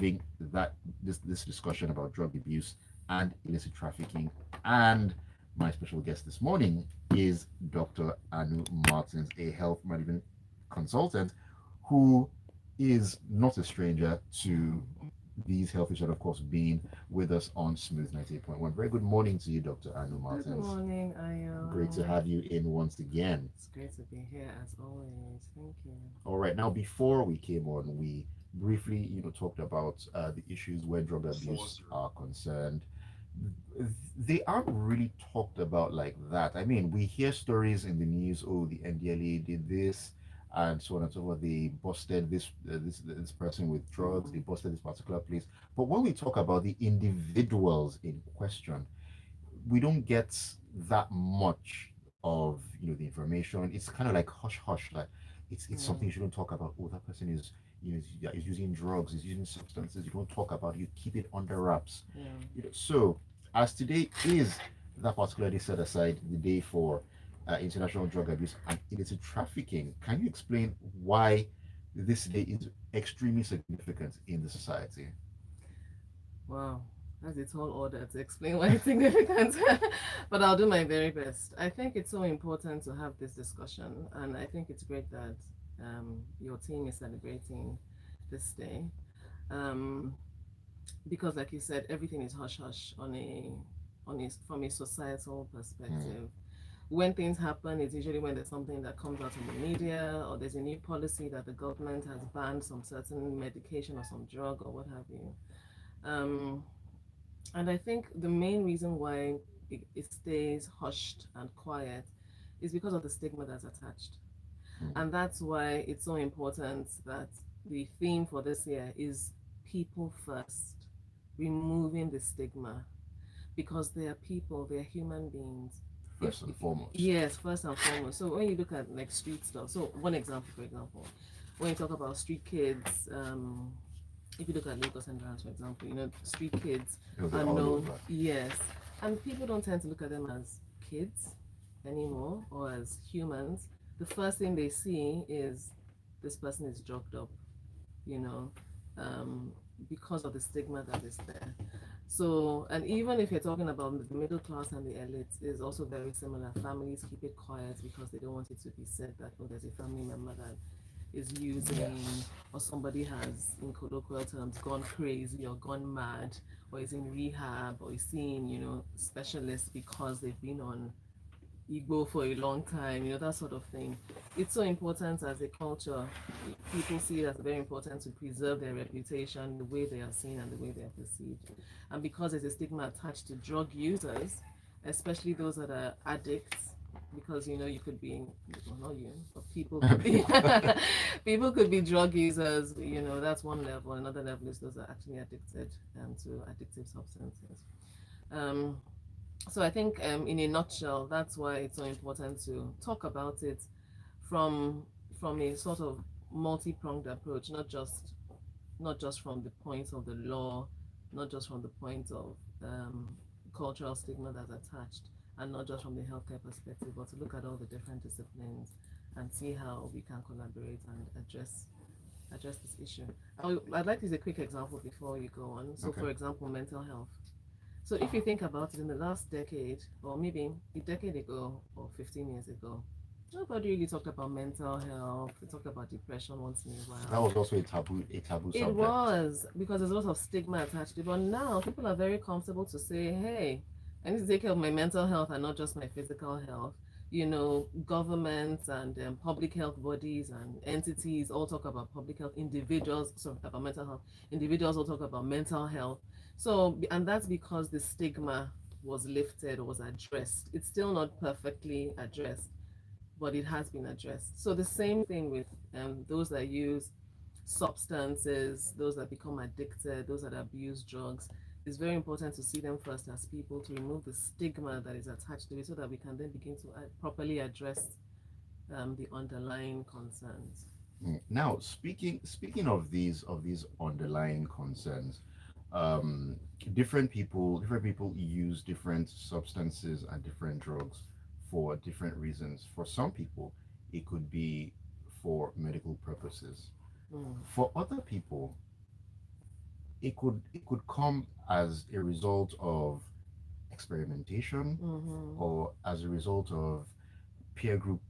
having this discussion about drug abuse and illicit trafficking. And my special guest this morning is Dr. Anu Martins, a health management consultant who is not a stranger to these health issues, and of course, being with us on Smooth 98.1. Very good morning to you, Dr. Anu Good Martins. morning, Great to Ayo. have you in once again. It's great to be here as always. Thank you. All right. Now, before we came on, we briefly, talked about the issues where drug abuse are concerned. They aren't really talked about like that. I mean, we hear stories in the news. Oh, the NDLA did this, and so on and so forth. They busted this person with drugs. They busted this particular place. But when we talk about the individuals in question, we don't get that much of the information. It's kind of like hush hush, like it's Yeah, something you shouldn't talk about. Oh, that person is is using drugs, is using substances. You don't talk about it, you keep it under wraps. yeah. So as today is that particular day set aside, the day for international drug abuse and illicit trafficking, can you explain why this day is extremely significant in the society? Wow. That's a tall order to explain why it's significant. But I'll do my very best. I think it's so important to have this discussion, and I think it's great that your team is celebrating this day. Um, because, like you said, everything is hush hush from a societal Mm, perspective. When things happen, it's usually when there's something that comes out in the media, or there's a new policy that the government has banned some certain medication or some drug or what have you. Um, and I think the main reason why it stays hushed and quiet is because of the stigma that's attached. mm, And that's why it's so important that the theme for this year is people first, removing the stigma, because they are people, they are human beings. If first and foremost. yes, first and foremost. So when you look at like street stuff, so one example, for example, when you talk about street kids, if you look at Lagos and Rams, for example, street kids Because they're are all known, over. yes, and people don't tend to look at them as kids anymore or as humans. The first thing they see is this person is drugged up, you know, um, because of the stigma that is there. So, and even if you're talking about the middle class and the elite, is also very similar. Families keep it quiet because they don't want it to be said that, oh, there's a family member that is Yeah. using, or somebody has, in colloquial terms, gone crazy or gone mad, or is in rehab, or is seeing, specialists because they've been on Igbo for a long time, that sort of thing. It's so important as a culture. People see it as very important to preserve their reputation, the way they are seen and the way they are perceived. And because there's a stigma attached to drug users, especially those that are addicts, because you could be, well, not you, but people could be people could be drug users. That's one level. Another level is those that are actually addicted to addictive substances. Um, so I think, in a nutshell, that's why it's so important to talk about it from from a sort of multi-pronged approach, not just from the point of the law, not just from the point of cultural stigma that's attached, and not just from the healthcare perspective, but to look at all the different disciplines and see how we can collaborate and address this issue. I'd like to use a quick example before you go on. So, Okay. for example, mental health. So if you think about it, in the last decade, or maybe a decade ago or 15 years ago, nobody really talked about mental health. We talked about depression once in a That while. was also a taboo It subject. was because there's a lot of stigma attached to it. But now people are very comfortable to say, hey, I need to take care of my mental health and not just my physical health. Governments and public health bodies and entities all talk about public health. Individuals talk about mental health. Individuals all talk about mental health. So, and that's because the stigma was lifted or was addressed. It's still not perfectly addressed, but it has been addressed. So the same thing with those that use substances, those that become addicted, those that abuse drugs. It's very important to see them first as people, to remove the stigma that is attached to it, so that we can then begin to properly address the underlying concerns. Now, speaking of these underlying concerns, um, different people use different substances and different drugs for different reasons. For some people, it could be for medical purposes. Mm. For other people, it could come as a result of experimentation Mm-hmm. or as a result of peer group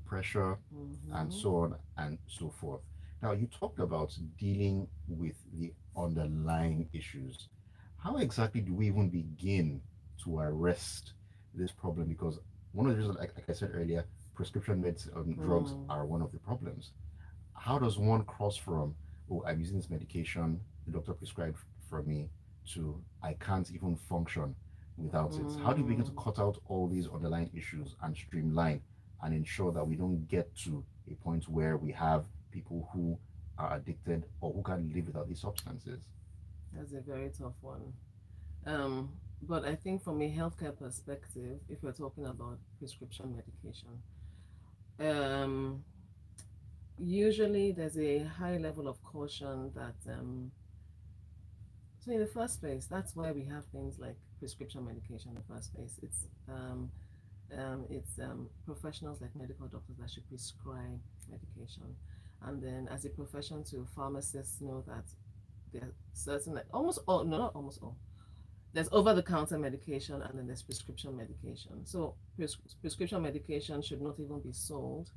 pressure and Mm-hmm. so on and so forth. Now, you talked about dealing with the underlying issues. How exactly do we even begin to arrest this problem? Because one of the reasons, like I said earlier, prescription meds drugs Mm. are one of the problems. How does one cross from, oh, I'm using this medication the doctor prescribed for me, to I can't even function without it? How do you begin to Mm. cut out all these underlying issues and streamline and ensure that we don't get to a point where we have people who are addicted or who can't live without these substances? That's a very tough one. But I think from a healthcare perspective, if we're talking about prescription medication, um, usually there's a high level of caution that so in the first place, that's why we have things like prescription medication in the first place. It's professionals like medical doctors that should prescribe medication, and then as a profession too, pharmacists know that there are certain, like almost all, no, not almost all, there's over-the-counter medication and then there's prescription medication. So prescription medication should not even be sold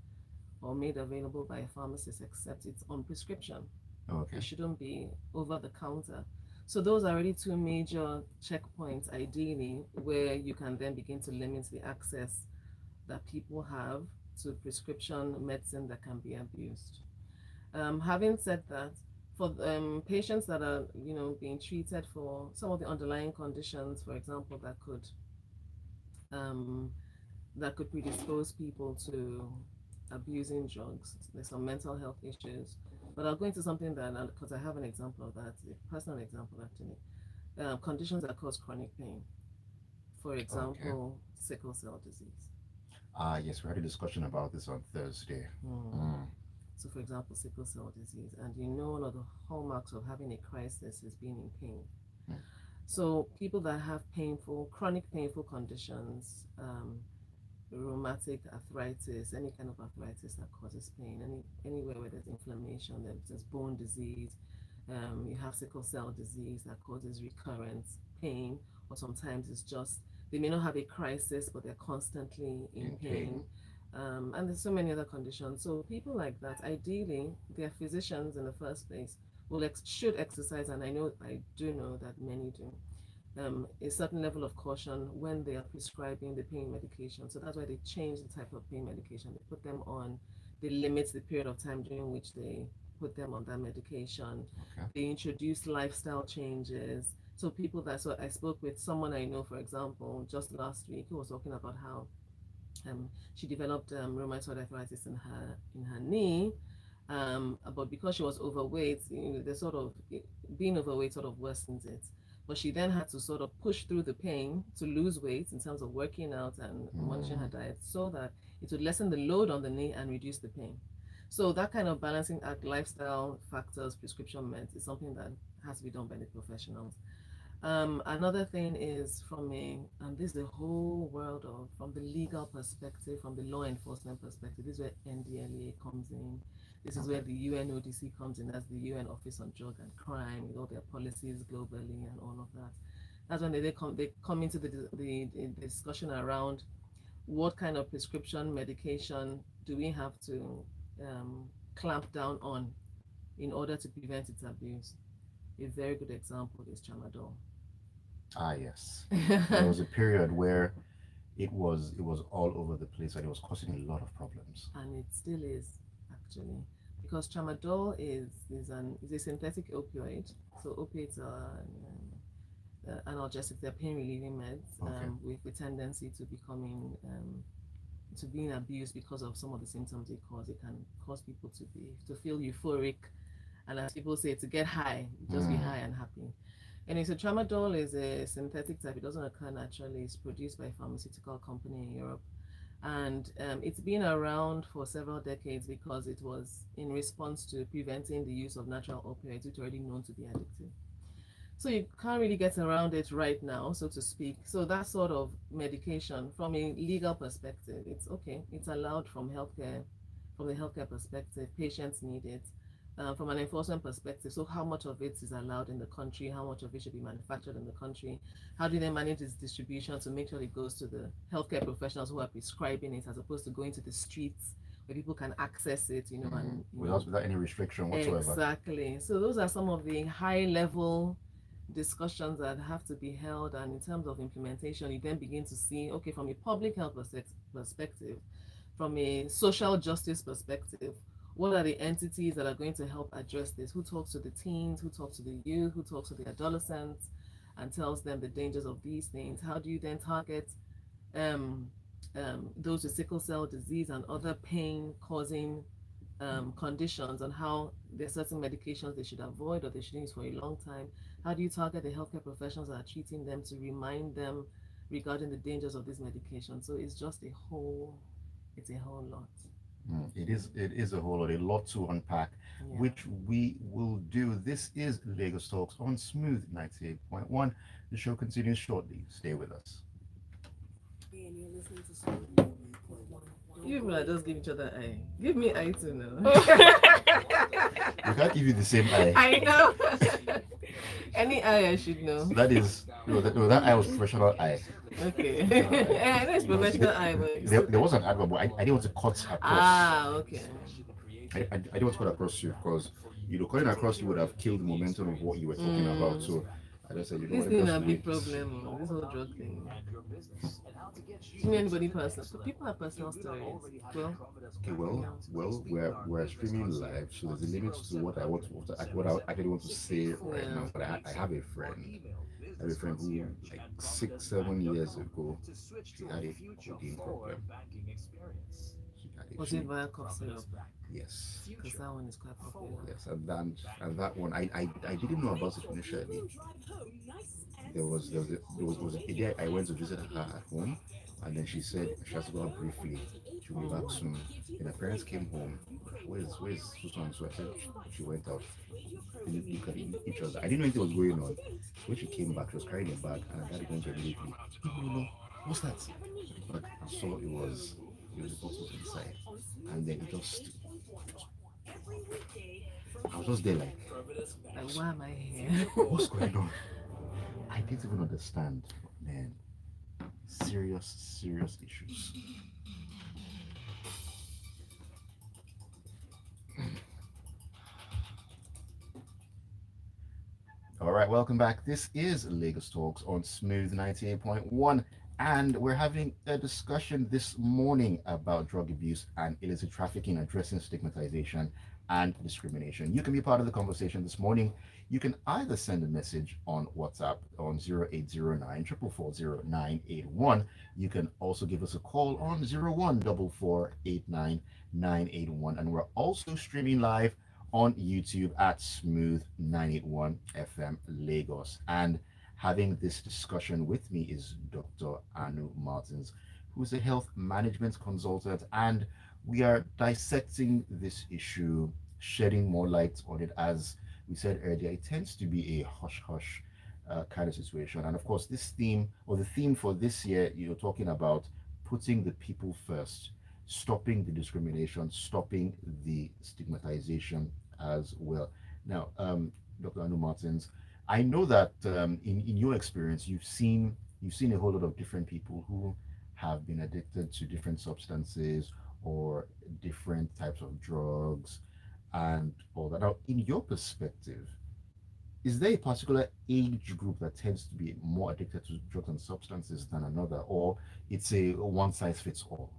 or made available by a pharmacist except it's on prescription. It Okay. shouldn't be over the counter. So those are already two major checkpoints, ideally, where you can then begin to limit the access that people have to prescription medicine that can be abused. Having said that, for patients that are, being treated for some of the underlying conditions, for example, um, that could predispose people to abusing drugs. There's some mental health issues, but I'll go into something that, because I have an example of that, a personal example actually. Conditions that cause chronic pain, for Okay. example, sickle cell disease. Yes, we had a discussion about this on Thursday. Hmm. Mm. So, for example, sickle cell disease, and one of the hallmarks of having a crisis is being in pain. Mm. So, people that have chronic painful conditions, rheumatic arthritis, any kind of arthritis that causes pain, anywhere where there's inflammation, there's bone disease, you have sickle cell disease that causes recurrent pain, or sometimes it's just they may not have a crisis, but they're constantly in In pain. pain. And there's so many other conditions. So people like that, ideally, their physicians in the first place should exercise, and I do know that many do, a certain level of caution when they are prescribing the pain medication. So that's why they change the type of pain medication. They put them on, they limit the period of time during which they put them on that medication. Okay. They introduce lifestyle changes. So so I spoke with someone I know, for example, just last week, who was talking about how she developed rheumatoid arthritis in her knee, but because she was overweight, the sort of being overweight sort of worsens it. But she then had to sort of push through the pain to lose weight in terms of working out and monitoring her Mm. diet, so that it would lessen the load on the knee and reduce the pain. So that kind of balancing act, lifestyle factors, prescription meds, is something that has to be done by the professionals. Another thing is and this is the whole world from the legal perspective, from the law enforcement perspective, this is where NDLEA comes in. This is Okay. where the UNODC comes in, as the UN Office on Drug and Crime, with all their policies globally and all of that. That's when they come into the discussion around what kind of prescription medication do we have to clamp down on in order to prevent its abuse. A very good example is tramadol. Yes. There was a period where it was all over the place and it was causing a lot of problems. And it still is, actually, because tramadol is a synthetic opioid. So opiates are analgesics, they're pain relieving meds, Okay. with the tendency to becoming to being abused because of some of the symptoms they cause. It can cause people to feel euphoric, and as people say, to get high, just be Mm. high and happy. And so tramadol is a synthetic type. It doesn't occur naturally. It's produced by a pharmaceutical company in Europe, and it's been around for several decades because it was in response to preventing the use of natural opioids, which are already known to be addictive. So you can't really get around it right now, so to speak. So that sort of medication, from a legal perspective, it's okay. It's allowed from the healthcare perspective. Patients need it. from an enforcement perspective. So how much of it is allowed in the country? How much of it should be manufactured in the country? How do they manage its distribution to make sure it goes to the healthcare professionals who are prescribing it, as opposed to going to the streets where people can access it, and without any restriction whatsoever. exactly. So those are some of the high level discussions that have to be held, and in terms of implementation, you then begin to see, okay, from a public health perspective, from a social justice perspective, what are the entities that are going to help address this? Who talks to the teens? Who talks to the youth? Who talks to the adolescents and tells them the dangers of these things? How do you then target um, those with sickle cell disease and other pain causing conditions, and how there are certain medications they should avoid or they should use for a long time? How do you target the healthcare professionals that are treating them to remind them regarding the dangers of these medications? So it's a whole lot. It is a lot to unpack, Yeah. which we will do. This is Lagos Talks on Smooth 98.1. The show continues shortly. Stay with us. And you're listening to Smooth. You people are just give each other eye. Give me eye too now. We can't give you the same eye. I know. Any eye I should know. That is, that eye was professional eye. Okay. I know it's professional eye, but There was an advert, but I didn't want to cut across. Okay. I didn't want to cut across you because cutting across you would have killed the momentum of what you were talking about. So I just said, This what, thing just a big problem, this whole drug thing. To me, anybody personal. So people have personal stories. Well, Okay, we're streaming live, so there's a limit to what I actually want to say right now. But I have a friend. I have a friend who, like 6-7 years ago, he had a codeine problem. Was it via cough syrup? Yes. Because that one is quite popular. Yes, and that one I didn't know about it initially. There was a day I went to visit her at home, and then she said she has to go out briefly. She'll be back soon. And her parents came home. Where's Susan and so? I said she went out. They look at each other. I didn't know anything was going on. When she came back, she was carrying a bag, and her daddy went to her immediately. No, no, no. What's that? But I saw it was bottles inside, and then it just I was just there like, why am I here? what's going on? I didn't even understand, man. Serious issues. All right, welcome back. This is Lagos Talks on Smooth 98.1, and we're having a discussion this morning about drug abuse and illicit trafficking, addressing stigmatization and discrimination. You can be part of the conversation this morning. You can either send a message on WhatsApp on 0809 444 0981. You can also give us a call on 014489 and we're also streaming live on YouTube at Smooth 981 FM Lagos. And having this discussion with me is Dr. Anu Martins, who's a health management consultant, and we are dissecting this issue, shedding more light on it. As we said earlier, it tends to be a hush hush kind of situation. And of course, this theme, or the theme for this year, you're talking about putting the people first, stopping the discrimination, stopping the stigmatization as well. Now, Dr. Anu Martins, I know that in your experience, you've seen a whole lot of different people who have been addicted to different substances or different types of drugs and all that. Now, in your perspective, is there a particular age group that tends to be more addicted to drugs and substances than another, or it's a one size fits all?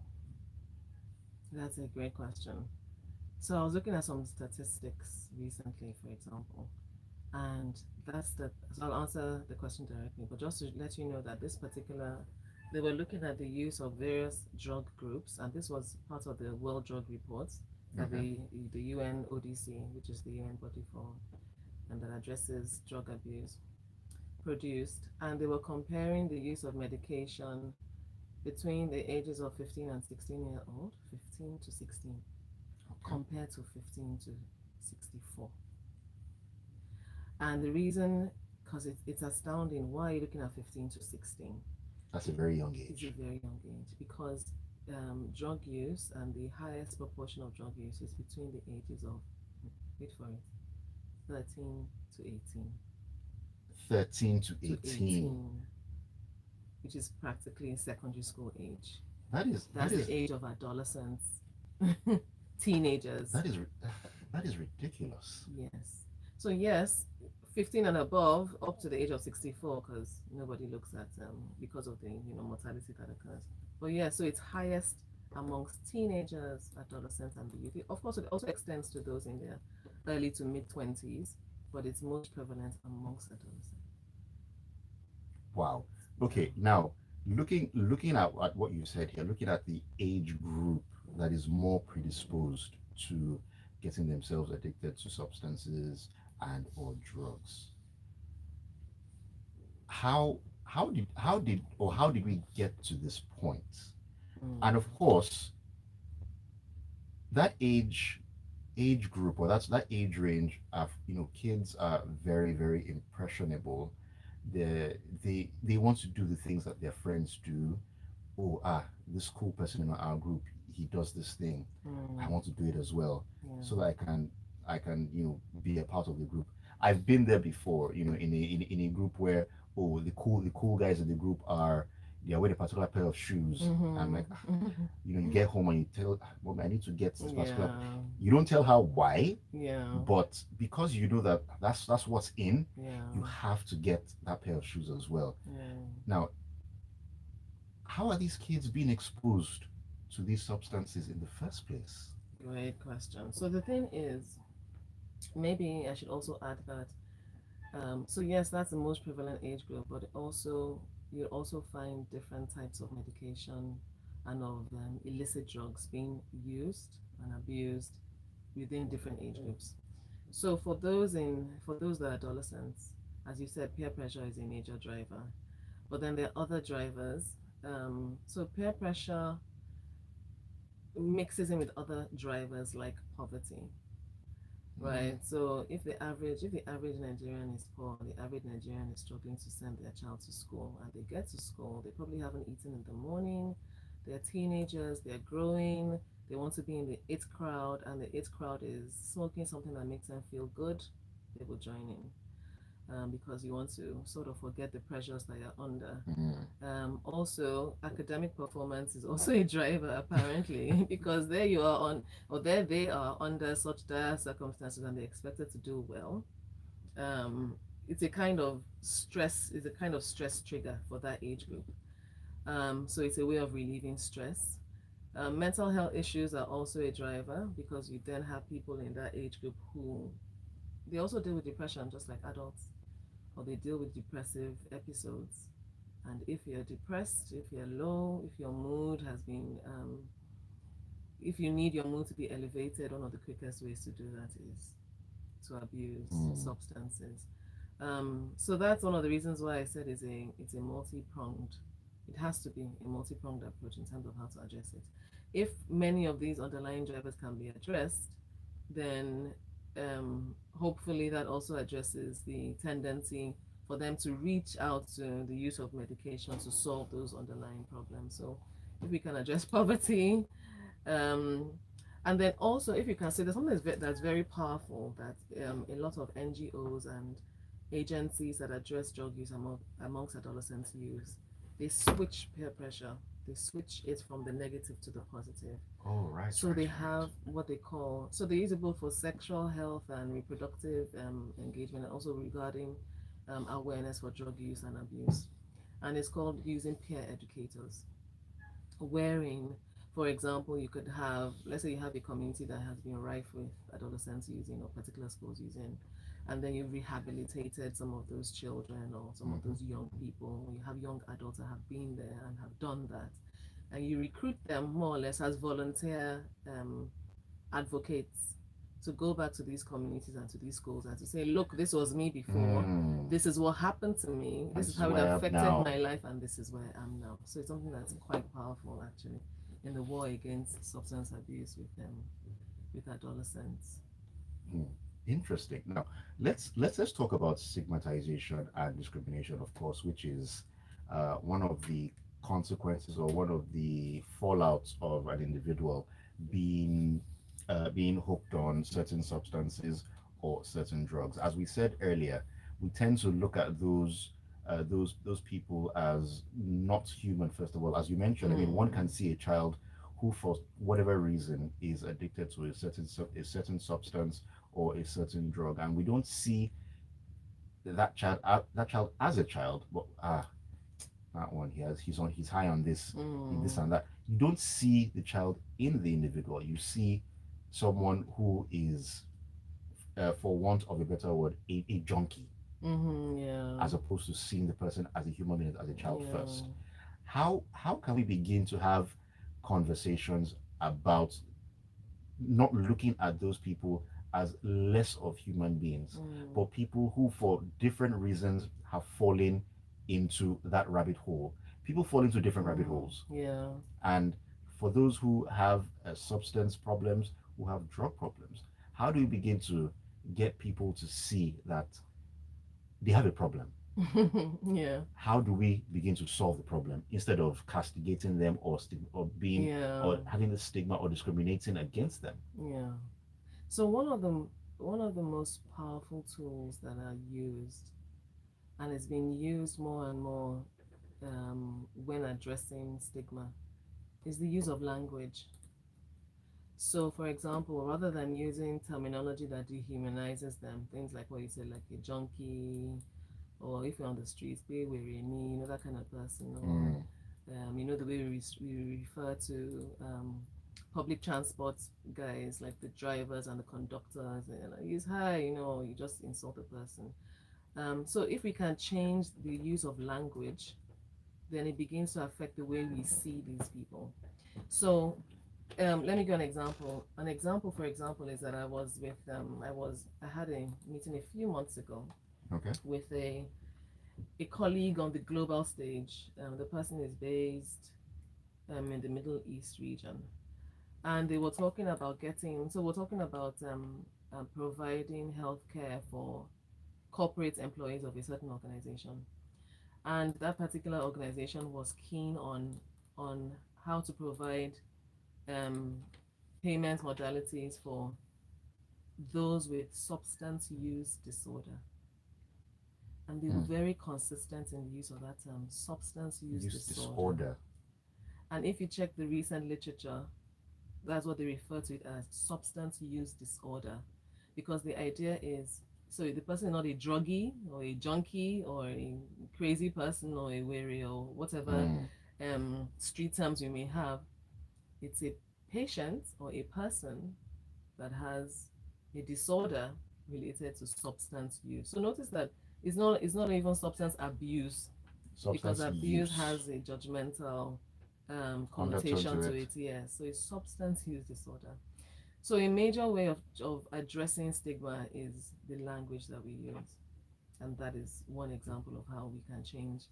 That's a great question. So I was looking at some statistics recently, for example, and so I'll answer the question directly, but just to let you know that they were looking at the use of various drug groups, and this was part of the World Drug Report that the UN ODC, which is the UN body for and that addresses drug abuse, produced, and they were comparing the use of medication between the ages of 15 and 16-year-old, 15 to 16, compared to 15 to 64. And the reason, because it's astounding, why are you looking at 15 to 16? That's a very young It's age. a very young age, because drug use and the highest proportion of drug use is between the ages of Wait for it. 13 to 18. 13 to To 18. 18, which is practically secondary school age. That is that That's the is age of adolescents, teenagers. that is that is ridiculous. Yes. So yes, 15 and above, up to the age of 64, because nobody looks at because of the mortality that occurs. But yeah, so it's highest amongst teenagers, adolescents, and the youth. Of course, it also extends to those in their early to mid 20s, but it's most prevalent amongst adolescents. Wow. Yeah. Okay, now looking at what you said here, looking at the age group that is more predisposed to getting themselves addicted to substances and or drugs. How did we get to this point? And of Mm. course, that age group, or that's that age range of, kids are very, very impressionable. They want to do the things that their friends do. Oh, this cool person in our group, he does this thing, I Mm. want to do it as well, Yeah. so that I can be a part of the group. I've been there before, in a group where, oh, the cool guys in the group they're wearing a particular pair of shoes. I'm like, Mm-hmm. you get home and you tell, Mom, I need to get this particular. Yeah. You don't tell her why, Yeah. but because you know that that's what's in, you Yeah. have to get that pair of shoes as well. Yeah. Now, how are these kids being exposed to these substances in the first place? Great question. So the thing is, maybe I should also add that. So yes, that's the most prevalent age group, but also you also find different types of medication and of illicit drugs being used and abused within different age groups. So for those that are adolescents, as you said, peer pressure is a major driver. But then there are other drivers. So peer pressure mixes in with other drivers like poverty. Mm, Right. So if the average Nigerian is poor, the average Nigerian is struggling to send their child to school, and they get to school, they probably haven't eaten in the morning. They're teenagers, they're growing, they want to be in the it crowd, and the it crowd is smoking something that makes them feel good, they will join in. Because you want to sort of forget the pressures that you're under. mm, Also, academic performance is also a driver, apparently, because there you are or there they are under such dire circumstances and they're expected to do well. Um, it's a kind of stress trigger for that age group. So it's a way of relieving stress. Mental health issues are also a driver because you then have people in that age group who they also deal with depression just like adults, or they deal with depressive episodes. And if you're depressed, if you're low, if your mood has been, if you need your mood to be elevated, one of the quickest ways to do that is to abuse mm, substances. So that's one of the reasons why I said it's a multi-pronged. It has to be a multi-pronged approach in terms of how to address it. If many of these underlying drivers can be addressed, then hopefully that also addresses the tendency for them to reach out to the use of medication to solve those underlying problems. So if we can address poverty, um, and then also if you can say there's something that's very powerful that a lot of NGOs and agencies that address drug use amongst adolescents use, they switch peer pressure. They switch it from the negative to the positive. oh, right, So right, they right. have what they call, so they use it both for sexual health and reproductive engagement, and also regarding awareness for drug use and abuse. And it's called using peer educators, wherein, for example, you could have, let's say you have a community that has been rife with adolescents using or particular schools using, and then you've rehabilitated some of those children or some of Hmm. those young people. You have young adults that have been there and have done that, and you recruit them more or less as volunteer advocates to go back to these communities and to these schools and to say, look, this was me before. Mm, This is what happened to me. and This is this is how it where I am affected now. my life, and this is where I am now. So it's something that's quite powerful, actually, in the war against substance abuse with adolescents. Mm, interesting. Now, let's talk about stigmatization and discrimination, of course, which is one of the consequences or one of the fallouts of an individual being being hooked on certain substances or certain drugs. As we said earlier, we tend to look at those people as not human. First of all, as you mentioned, I mean, one can Mm. see a child who, for whatever reason, is addicted to a certain substance or a certain drug, and we don't see that child as a child, but that one he's high on this Mm. and that. You don't see the child in the individual. You see someone who is, for want of a better word, a junkie, Mm-hmm. Yeah. as opposed to seeing the person as a human being, as a child first. Yeah. How can we begin to have conversations about not looking at those people as less of human beings, Mm. but people who, for different reasons, have fallen into that rabbit hole? People fall into different rabbit Mm. holes. Yeah. And for those who have substance problems, who have drug problems, how do we begin to get people to see that they have a problem? Yeah. How do we begin to solve the problem instead of castigating them or being Yeah. or having the stigma or discriminating against them? Yeah. So one of the most powerful tools that are used, and it's been used more and more when addressing stigma, is the use of language. So, for example, rather than using terminology that dehumanizes them, things like what you said, like a junkie, or if you're on the streets, be where that kind of person, or Mm, the way we refer to public transport guys, like the drivers and the conductors, he's high, you just insult the person. So if we can change the use of language, then it begins to affect the way we see these people. So let me give an example. An example, for example, is that I had a meeting a few months ago okay. with a colleague on the global stage. The person is based in the Middle East region, and they were talking about we're talking about providing healthcare for corporate employees of a certain organization, and that particular organization was keen on how to provide um, payment modalities for those with substance use disorder. And they were Mm. very consistent in the use of that term, substance use Use disorder. disorder. And if you check the recent literature, that's what they refer to it as, substance use disorder. Because the idea is, so the person is not a druggie or a junkie or a crazy person or a weary or whatever Mm. street terms you may have. It's a patient or a person that has a disorder related to substance use. So notice that it's not even substance abuse, because Substance abuse use. has a judgmental Undertone connotation to to it. it. Yes, so it's substance use disorder. So a major way of addressing stigma is the language that we use, and that is one example of how we can change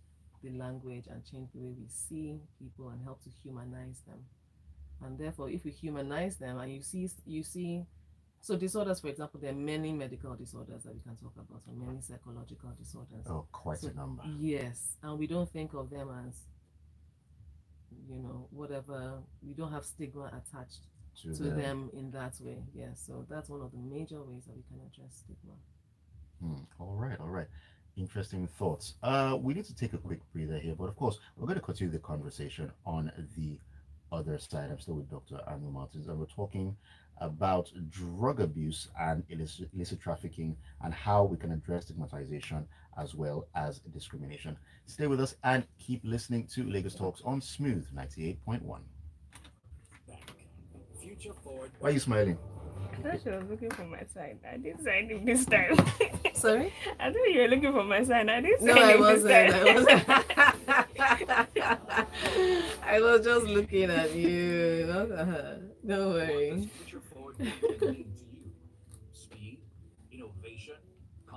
the language and change the way we see people and help to humanize them. And therefore, if we humanize them, and you see so disorders, for example, there are many medical disorders that we can talk about, or many psychological disorders. Oh, quite So a number. yes, and we don't think of them as, whatever. We don't have stigma attached To to them. them in that way. Yes, so that's one of the major ways that we can address stigma. Hmm. All right, all right. Interesting thoughts. We need to take a quick breather here, but of course, we're going to continue the conversation on the other side. I'm still with Dr. Anu Martins, and we're talking about drug abuse and illicit trafficking and how we can address stigmatization as well as discrimination. Stay with us and keep listening to Lagos Talks on Smooth 98.1. Why are you smiling? I thought she was looking for my sign. I didn't sign him this time. Sorry? I thought you were looking for my sign. I didn't No, sign I him this wasn't. time. I wasn't. I was just looking at you. Not at her. Don't worry.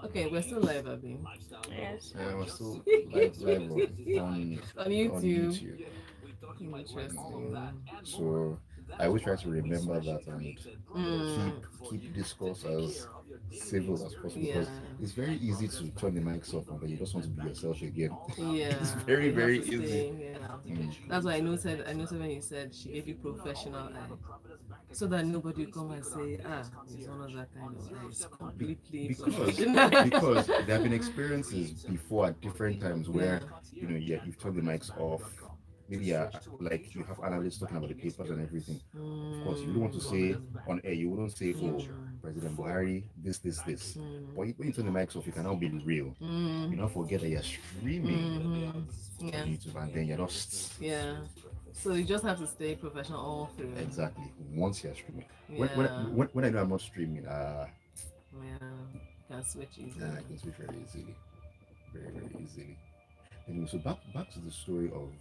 Okay, we're still live, Abby. Yes. We're still live On on YouTube. YouTube. Interesting. So I always try to remember that and Mm. keep discourse as civil as possible Yeah. because it's very easy to turn the mics off and then you just want to be yourself again. It's Yeah. very, You have very to easy. stay. Yeah. Mm. That's why I noted when you said she gave you professional eye. So that nobody will come and say, it's one of that kind of eye. It's Be- completely because professional. there have been experiences before at different times Yeah. where you've turned the mics off. Maybe like you have analysts talking about the papers and everything. Of course, you don't want to say on air. You wouldn't say, "Oh, President Buhari, this." But when you turn the mics off, you can now be real. You don't forget that you're streaming Yeah. on YouTube, and then you're just Yeah. So you just have to stay professional all through. exactly once you're streaming. When when Yeah. when, when I know I'm not streaming, Yeah. Can switch easily. I can switch very easily, very very easily. Anyway, so back to the story of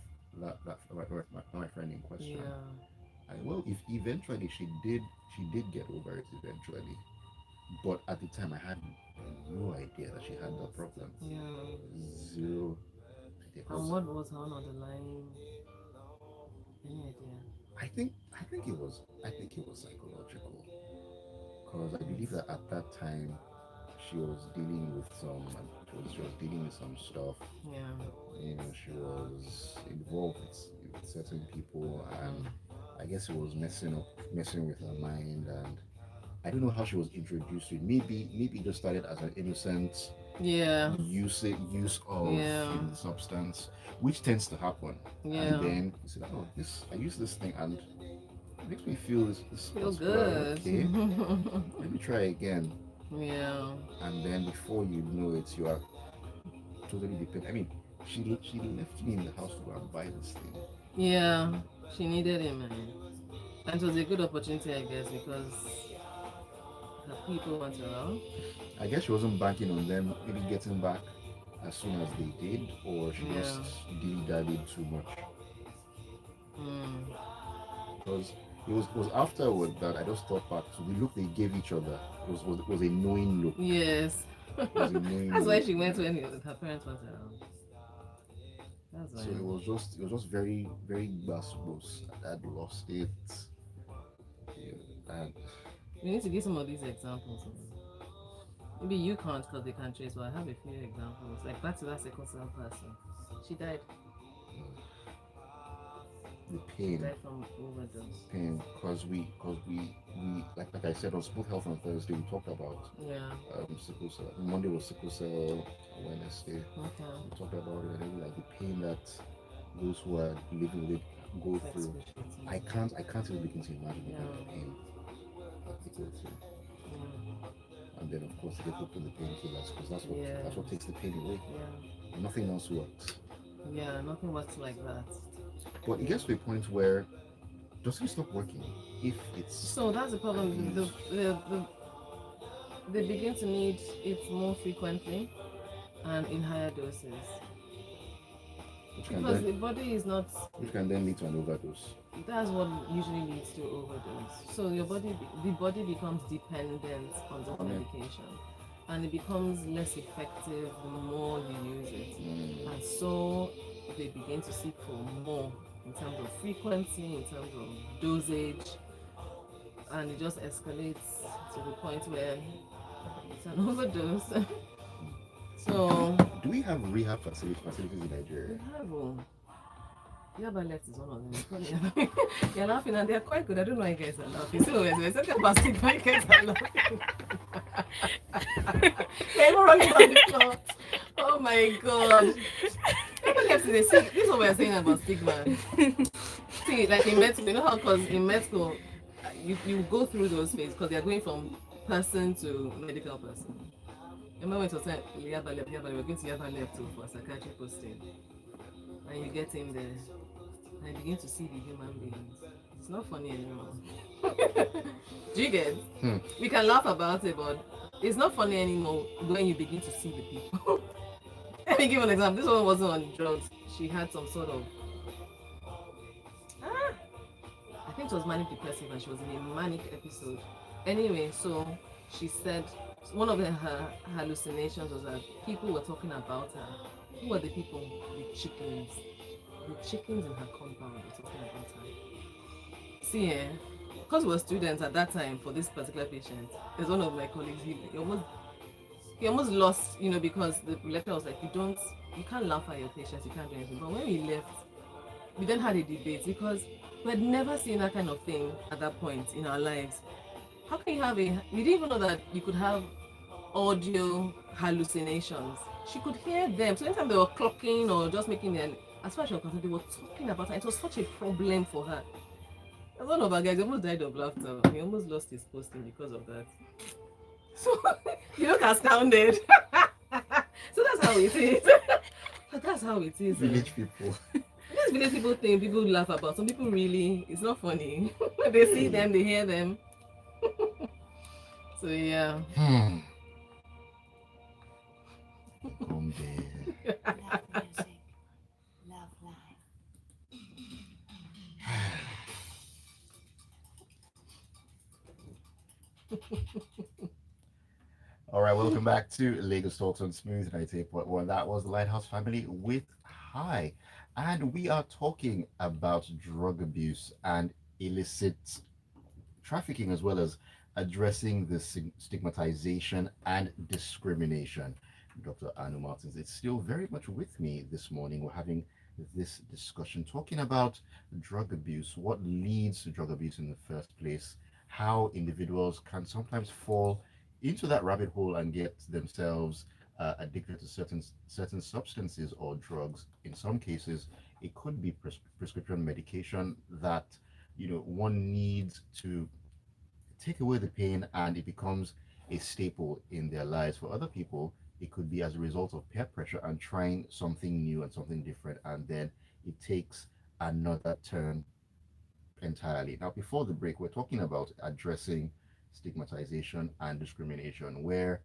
my friend in question. Yeah. Well, if eventually she did get over it eventually, but at the time I had no idea that she had that problem. Yeah. Zero idea. And 'Cause what was her underlying? Any idea? I think it was psychological. Because I believe that at that time she was dealing with she was dealing with some stuff. Yeah. She was involved with certain people, and I guess it was messing with her mind, and I don't know how she was introduced to it. Maybe it just started as an innocent Yeah. use of Yeah. the substance, which tends to happen. Yeah. And then you say, oh, this I use this thing and it makes me feel this Feel particular good. okay. Let me try again. Yeah. And then before you know it, you are totally dependent. I mean, she left me in the house to go and buy this thing. Yeah. She needed him, man. And it was a good opportunity, I guess, because her people weren't around. I guess she wasn't banking on them maybe getting back as soon as they did, or she Yeah. just dilly-dallied too much. Mm. Because it was afterward that I just thought back to the look they gave each other. It was a knowing look. Yes. It was a knowing That's why look. she went when her parents weren't around. That's why. So it was just very very grassroots. I had lost it. Yeah, and We need to give some of these examples. Maybe you can't because they can't trace, but I have a few examples. Like back to that sickle cell person. She died. the She pain, died from overdose. because we like I said on Smooth Health on Thursday we talked about Yeah. sickle cell. Monday was sickle cell awareness day. Okay. We talked about it and like the pain that those who are living with it go It's through. excruciating. I can't even begin to imagine the kind of Yeah. pain that they go through. Yeah. And then of course they get hooked on the painkillers because Yeah. that's what takes the pain away. Yeah. Nothing else works. Yeah. Nothing works like that. But it gets to a point where doesn't it stop working if it's So that's the problem. They begin to need it more frequently and in higher doses which can because then the body is not. which can then lead to an overdose. That's what usually leads to overdose. So the body becomes dependent on the On it. medication, and it becomes less effective the more you use it, and so they begin to seek for more in terms of frequency, in terms of dosage, and it just escalates to the point where it's an overdose. So Do we have rehab facilities in Nigeria? we have. Yaba left is one of them. Probably. You're laughing and they're quite good. I don't know why you guys are laughing. So we're talking about stigma, you guys are laughing. They're even running on the floor. Oh my god. Yaba left is this is what we're saying about stigma. See, like in medical, you know how because in medical you go through those phases because they're going from person to medical person. Remember when it was saying Yaba left, we're going to Yaba left too for psychiatry posting. And you get in there. I begin to see the human beings. It's not funny anymore. Do you get? We can laugh about it, but it's not funny anymore when you begin to see the people. Let me give an example. This one wasn't on drugs. She had some sort of I think it was manic depressive and she was in a manic episode. Anyway, so she said one of her hallucinations was that people were talking about her. Who were the people? The chickens. The chickens in her compound were talking about her. See, because we were students at that time for this particular patient. There's one of my colleagues, he almost lost, because the lecturer was like, you can't laugh at your patients, you can't do anything. But when we left, we then had a debate because we had never seen that kind of thing at that point in our lives. How can you have we didn't even know that you could have audio hallucinations. She could hear them. So anytime they were clocking or just making their, as far as she was concerned, they were talking about her. It was such a problem for her. And one of our guys almost died of laughter. He almost lost his posting because of that. So you look astounded. So that's how it is. That's how it is. Village people. These village people think people laugh about. Some people really, it's not funny. They see them, they hear them. So yeah. Come there. Love music, love life. All right, welcome back to Lagos Talks on Smooth 98.1. That was the Lighthouse Family with Hi. And we are talking about drug abuse and illicit trafficking, as well as addressing the stigmatization and discrimination. Dr. Anu Martins is still very much with me this morning. We're having this discussion talking about drug abuse, what leads to drug abuse in the first place, how individuals can sometimes fall into that rabbit hole and get themselves addicted to certain substances or drugs. In some cases, it could be prescription medication that one needs to take away the pain, and it becomes a staple in their lives. For other people, it could be as a result of peer pressure and trying something new and something different, and then it takes another turn entirely. Now, before the break, we're talking about addressing stigmatization and discrimination, where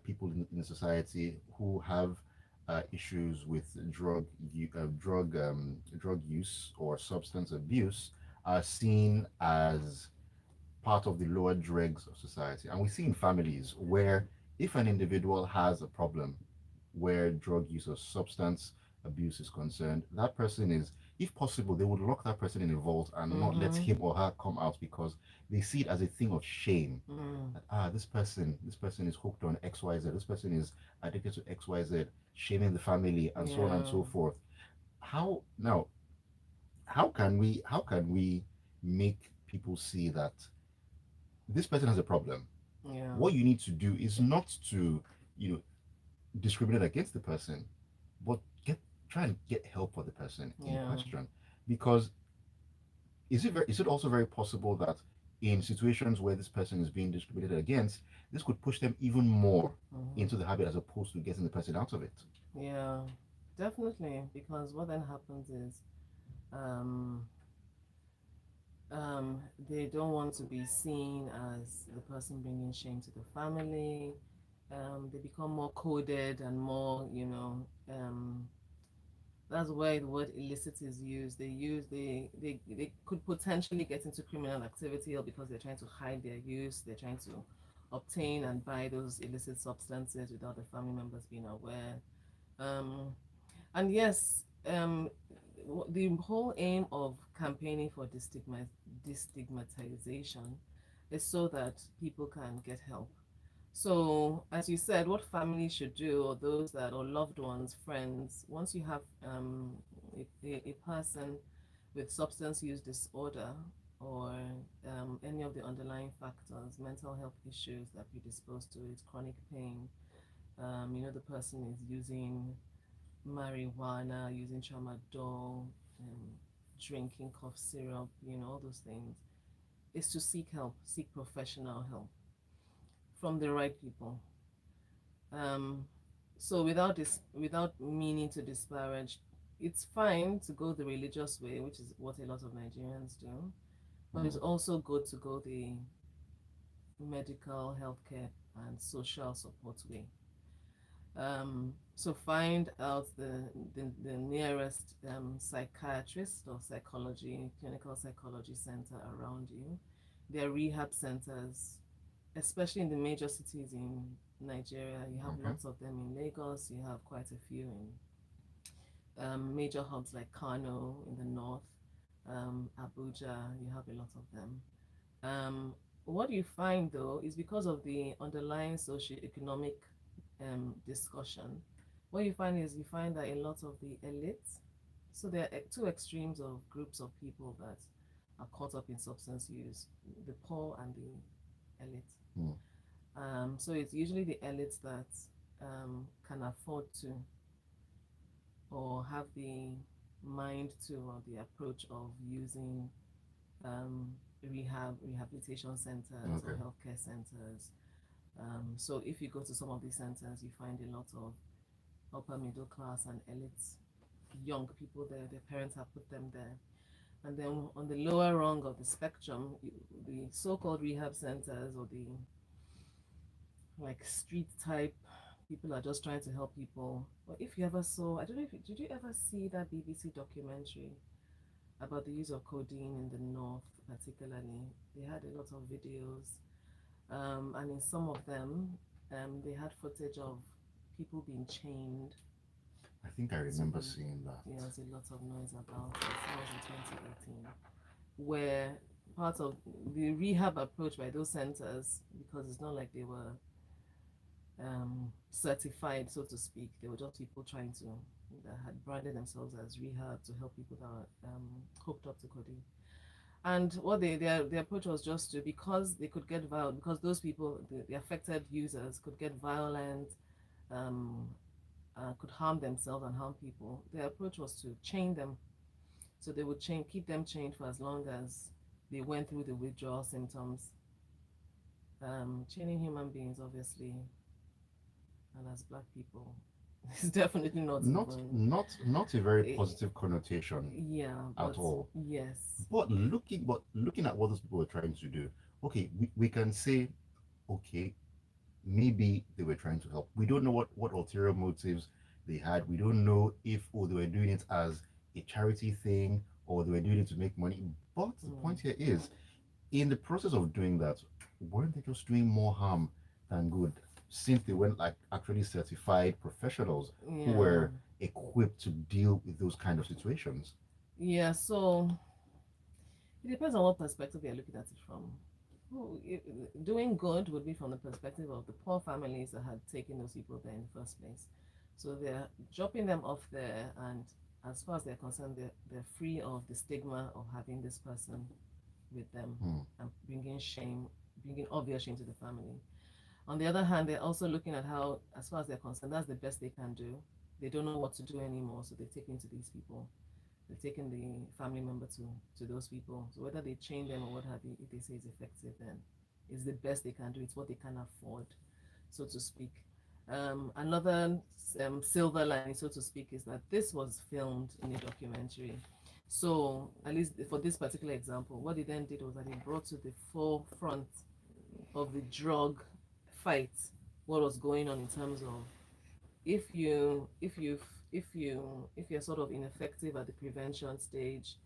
people in society who have issues with drug use or substance abuse are seen as part of the lower dregs of society. And we see in families where if an individual has a problem where drug use or substance abuse is concerned, that person is, if possible, they would lock that person in a vault and not let him or her come out because they see it as a thing of shame. That, this person is hooked on XYZ, this person is addicted to XYZ, shaming the family and so on and so forth. How now how can we make people see that this person has a problem? Yeah. What you need to do is not to, discriminate against the person, but try and get help for the person in question. Because is it also very possible that in situations where this person is being discriminated against, this could push them even more into the habit as opposed to getting the person out of it? Yeah, definitely. Because what then happens is, um, they don't want to be seen as the person bringing shame to the family. They become more coded and more, that's why the word illicit is used. They could potentially get into criminal activity, or because they're trying to hide their use, they're trying to obtain and buy those illicit substances without the family members being aware. Um, and yes, the whole aim of campaigning for destigmatization is so that people can get help. So, as you said, what families should do, or those that, or loved ones, friends, once you have a person with substance use disorder or any of the underlying factors, mental health issues that predispose to it, chronic pain, the person is using marijuana, using tramadol, drinking cough syrup, all those things, is to seek help, seek professional help from the right people. Um, so without meaning to disparage, it's fine to go the religious way, which is what a lot of Nigerians do, but it's also good to go the medical, healthcare, and social support way. So find out the nearest psychiatrist or clinical psychology center around you. There are rehab centers, especially in the major cities in Nigeria. You have lots of them in Lagos. You have quite a few in major hubs like Kano in the north, Abuja, you have a lot of them. What you find though is because of the underlying socio-economic discussion, what you find is you find that a lot of the elites, so there are two extremes of groups of people that are caught up in substance use, the poor and the elite. Mm. So it's usually the elites that can afford to or have the mind to or the approach of using um, rehabilitation centers or Okay. healthcare centers. So if you go to some of these centers, you find a lot of upper middle class and elite young people there. Their parents have put them there. And then on the lower rung of the spectrum, the so-called rehab centers or the like street type people are just trying to help people. But if you ever saw, I don't know if did you ever see that BBC documentary about the use of codeine in the north, particularly? They had a lot of videos, and in some of them, they had footage of people being chained. I think I So remember seeing there that. was a lot of noise about it. That was in 2018, where part of the rehab approach by those centers, because it's not like they were certified, so to speak. They were just people trying to that had branded themselves as rehab to help people that were hooked up to codeine. And what their approach was just to, because they could get violent, because those people, the affected users, could get violent, um, could harm themselves and harm people. Their approach was to chain them. So they would keep them chained for as long as they went through the withdrawal symptoms. Chaining human beings, obviously, and as black people, is definitely not Not even. not not a very eh, positive connotation yeah, at but all. yes, But looking at what those people were trying to do, okay, we can say, okay, maybe they were trying to help. We don't know what ulterior motives they had. We don't know if they were doing it as a charity thing or they were doing it to make money. But the point mm, here is, in the process of doing that, weren't they just doing more harm than good? Since they weren't like actually certified professionals who yeah, were equipped to deal with those kind of situations. yeah. So it depends on what perspective you're looking at it from. Doing good would be from the perspective of the poor families that had taken those people there in the first place. So they're dropping them off there, and as far as they're concerned, they're free of the stigma of having this person with them Hmm. and bringing shame, bringing obvious shame to the family. On the other hand, they're also looking at how, as far as they're concerned, that's the best they can do. They don't know what to do anymore, so they're taking to these people. They're taking the family member to those people. So whether they chain them or what have you, if they say it's effective, then it's the best they can do. It's what they can afford, so to speak. Another silver lining, so to speak, is that this was filmed in a documentary. So at least for this particular example, what they then did was that they brought to the forefront of the drug fight what was going on in terms of if you if you're sort of ineffective at the prevention stage,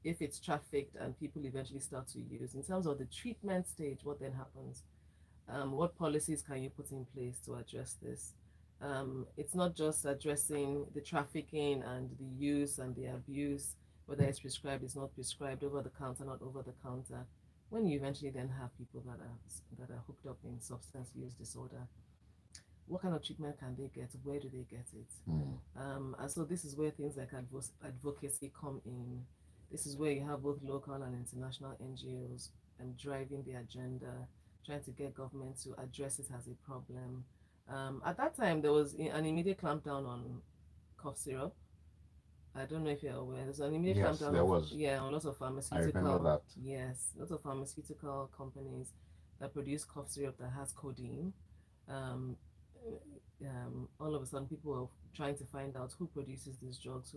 if it's trafficked and people eventually start to use, in terms of the treatment stage, what then happens? What policies can you put in place to address this? It's not just addressing the trafficking and the use and the abuse, whether it's prescribed, it's not prescribed, over the counter, not over the counter. When you eventually then have people that are hooked up in substance use disorder, what kind of treatment can they get? Where do they get it? Hmm. And so this is where things like advocacy come in. This is where you have both local and international NGOs driving the agenda, trying to get government to address it as a problem. At that time, there was an immediate clampdown on cough syrup. I don't know if you're aware. There's an immediate Yes, clampdown there of, was. yeah, on lots of I remember pharmaceutical, that. yes, lots of pharmaceutical companies that produce cough syrup that has codeine. Um, all of a sudden, people are trying to find out who produces these drugs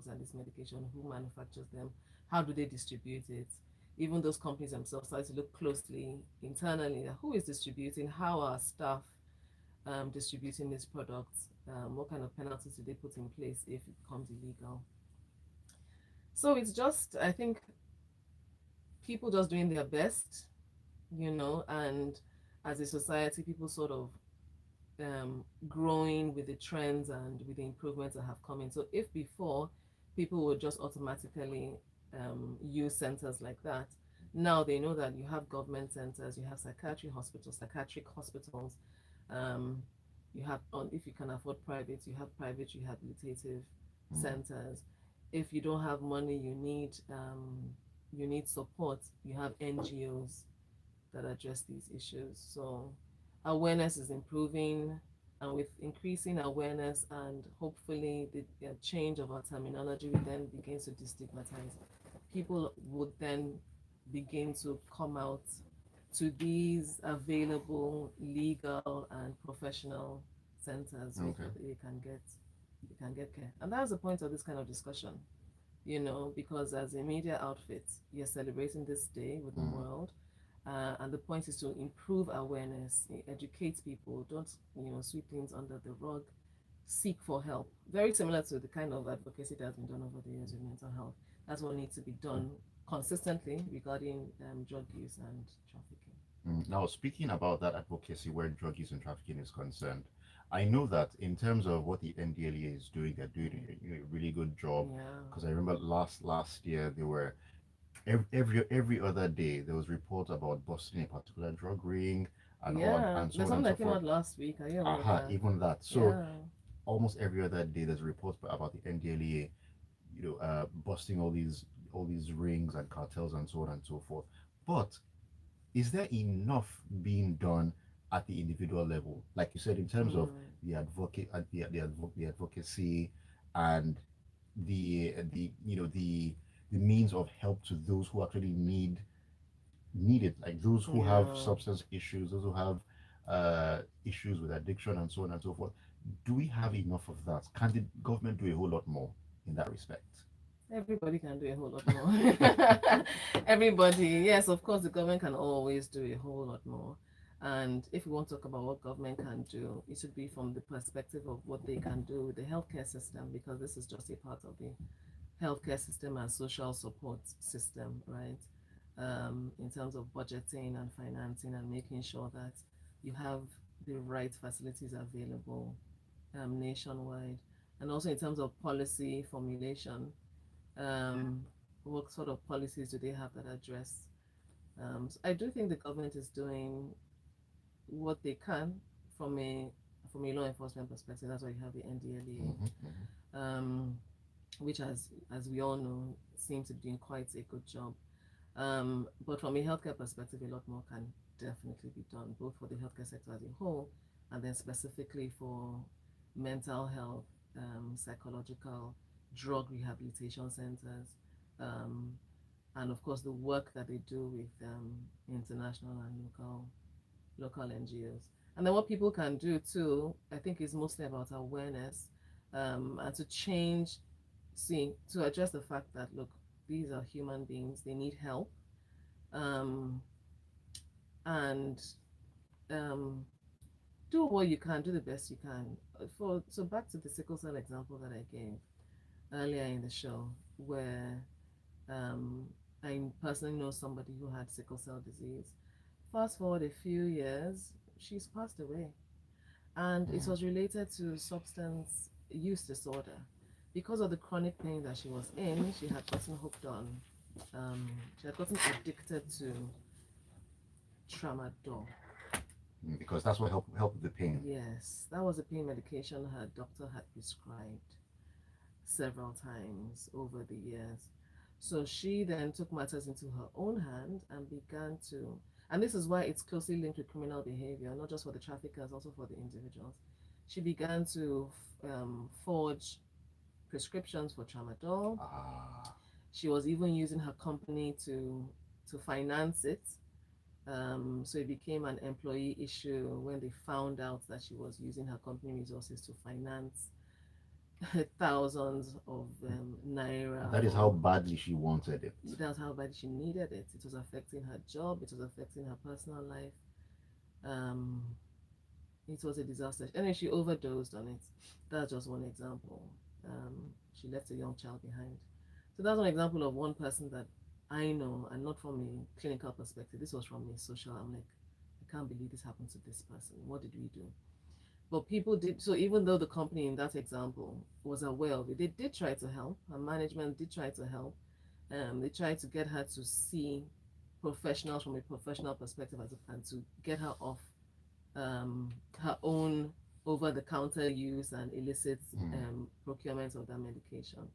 and this medication, who manufactures them, how do they distribute it. Even those companies themselves started to look closely internally at who is distributing, how are staff distributing these products, what kind of penalties do they put in place if it becomes illegal. So it's just, I think, people just doing their best, and as a society, people sort of growing with the trends and with the improvements that have come in. So if before people would just automatically use centers like that. Now they know that you have government centers, you have psychiatric hospitals, um, you have, if you can afford private, you have private rehabilitative Mm. centers. If you don't have money, you need support, you have NGOs that address these issues. So awareness is improving, and with increasing awareness and hopefully the change of our terminology, we then begins to destigmatize. People would then begin to come out to these available legal and professional centers where Okay. they can get care. And that's the point of this kind of discussion, because as a media outfit, you're celebrating this day with the Mm. world. And the point is to improve awareness, educate people, don't, sweep things under the rug, seek for help. Very similar to the kind of advocacy that has been done over the years with mental health. That's what needs to be done consistently regarding drug use and trafficking. Now, speaking about that advocacy where drug use and trafficking is concerned, I know that in terms of what the NDLEA is doing, they're doing a really good job. Yeah. Because I remember last year they were every other day there was reports about busting a particular drug ring Yeah. and so There's on something and so that came forth. out last week. Are you aware of Aha, that? even that. So Yeah. almost every other day there's reports about the NDLEA, busting all these rings and cartels and so on and so forth. But is there enough being done at the individual level, like you said, in terms of Mm. the advocacy and the means of help to those who actually need it, like those who have Yeah. substance issues, those who have issues with addiction and so on and so forth? Do we have enough of that? Can the government do a whole lot more in that respect? Everybody can do a whole lot more. Everybody, yes, of course, the government can always do a whole lot more. And if we want to talk about what government can do, it should be from the perspective of what they can do with the healthcare system, because this is just a part of the healthcare system and social support system, right? In terms of budgeting and financing and making sure that you have the right facilities available nationwide. And also in terms of policy formulation, um, what sort of policies do they have that address? So I do think the government is doing what they can from a law enforcement perspective. That's why you have the NDLEA, which, as we all know, seems to be doing quite a good job. But from a healthcare perspective, a lot more can definitely be done, both for the healthcare sector as a whole, and then specifically for mental health, psychological, drug rehabilitation centers, um, and of course the work that they do with international and local NGOs. And then what people can do too, I think, is mostly about awareness, and to change, to address the fact that, look, these are human beings, they need help, um, and um, do what you can, do the best you can. So back to the sickle cell example that I gave earlier in the show, where um, I personally know somebody who had sickle cell disease. Fast forward a few years, she's passed away, and it was related to substance use disorder. Because of the chronic pain that she was in, she had gotten hooked on. She had gotten addicted to tramadol. Because that's what help with the pain. Yes, that was a pain medication her doctor had prescribed several times over the years. So she then took matters into her own hand and began to, and this is why it's closely linked with criminal behavior, not just for the traffickers, also for the individuals. She began to forge prescriptions for tramadol. Ah, She was even using her company to finance it. So it became an employee issue when they found out that she was using her company resources to finance thousands of naira. that is how badly she wanted it. That's how bad she needed it. It was affecting her job. It was affecting her personal life. Um, it was a disaster. And then she overdosed on it. That's just one example. She left a young child behind. So that's one example of one person that I know, and not from a clinical perspective. This was from a social. I'm like, I can't believe this happened to this person. What did we do? But people did. So even though the company in that example was aware of it, they did try to help. Her management did try to help. They try to get her to see professionals from a professional perspective and to get her off her own over-the-counter use and illicit Mm. procurement of that medication.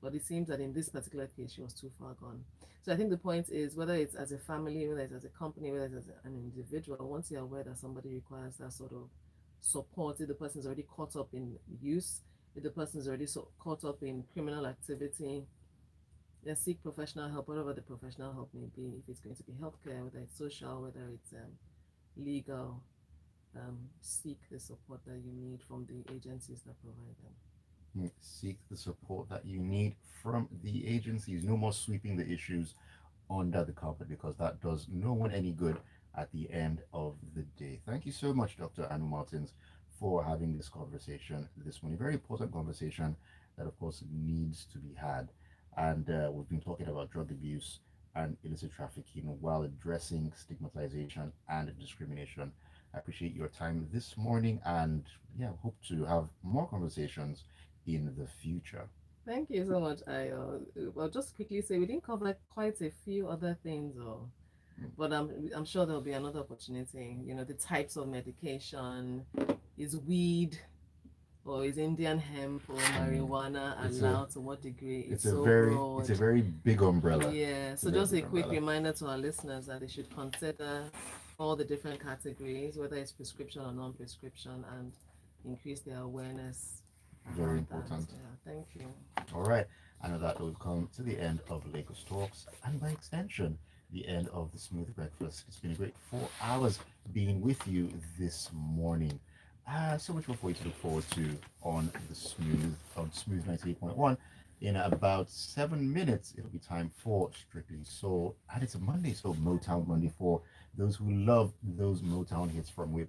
But it seems that in this particular case, she was too far gone. So I think the point is whether it's as a family, whether it's as a company, whether it's as an individual, once you're aware that somebody requires that sort of support, if the person is already caught up in use, if the person is already caught up in criminal activity, then seek professional help, whatever the professional help may be. If it's going to be healthcare, whether it's social, whether it's legal, seek the support that you need from the agencies that provide them. Seek the support that you need from the agencies. No more sweeping the issues under the carpet because that does no one any good at the end of the day. Thank you so much, Dr. Anu Martins, for having this conversation this morning. Very important conversation that, of course, needs to be had. And we've been talking about drug abuse and illicit trafficking while addressing stigmatization and discrimination. I appreciate your time this morning and yeah, hope to have more conversations in the future. Thank you so much. Well, just quickly say we didn't cover quite a few other things, or but I'm sure there'll be another opportunity. You know, the types of medication, is weed or is Indian hemp or Mm. marijuana It's a allowed? To what degree? It's it's a so very it's broad. a very big umbrella. Yeah. It's a So very just a big quick umbrella. reminder to our listeners that they should consider all the different categories, whether it's prescription or non-prescription, and increase their awareness Very around that. important. Yeah. Thank you. All right. I know that we've come to the end of Lagos Talks and by extension, the end of the Smooth Breakfast. It's been a great 4 hours being with you this morning. So much more for you to look forward to on Smooth 98.1. In about 7 minutes, it'll be time for Strictly Soul. And it's a Monday, so Motown Monday for those who love those Motown hits from way back